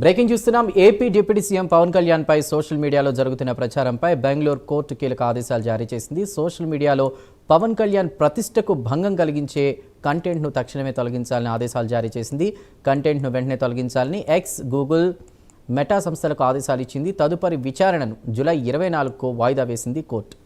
Breaking చూస్తున్నాం. AP deputy CM Pawan Kalyan పై social మీడియాలో జరుగుతున్న ప్రచారంపై బెంగళూరు కోర్టు కీలక ఆదేశాలు జారీ చేసింది. సోషల్ మీడియాలో పవన్ కళ్యాణ్ ప్రతిష్టకు భంగం కలిగించే కంటెంట్ను తక్షణమే తొలగించాలని ఆదేశాలు జారీ చేసింది. కంటెంట్ను వెంటనే తొలగించాలని ఎక్స్, గూగుల్, మెటా సంస్థలకు ఆదేశాలు ఇచ్చింది. తదుపరి విచారణను జూలై 24కు వాయిదా వేసింది కోర్టు.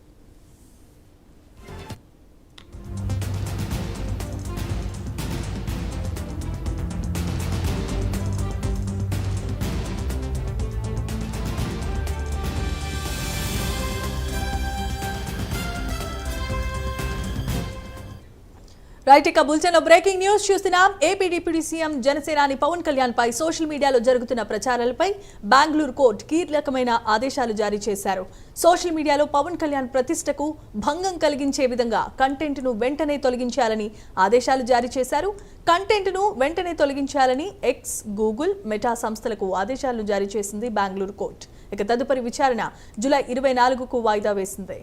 రైట్, ఇక బులెటిన్లో బ్రేకింగ్ న్యూస్ చూస్తున్నాం. ఏపీ డిప్యూటీ సీఎం జనసేనాని పవన్ కళ్యాణ్ పై సోషల్ మీడియాలో జరుగుతున్న ప్రచారాలపై బెంగళూరు కోర్టు కీలకమైన ఆదేశాలు జారీ చేశారు. సోషల్ మీడియాలో పవన్ కళ్యాణ్ ప్రతిష్టకు భంగం కలిగించే విధంగా కంటెంట్ను వెంటనే తొలగించాలని ఆదేశాలు జారీ చేశారు. కంటెంట్ను వెంటనే తొలగించాలని ఎక్స్, గూగుల్, మెటా సంస్థలకు ఆదేశాలను జారీ చేసింది బెంగళూరు కోర్టు. ఇక తదుపరి విచారణ జూలై 24కు వాయిదా వేసింది.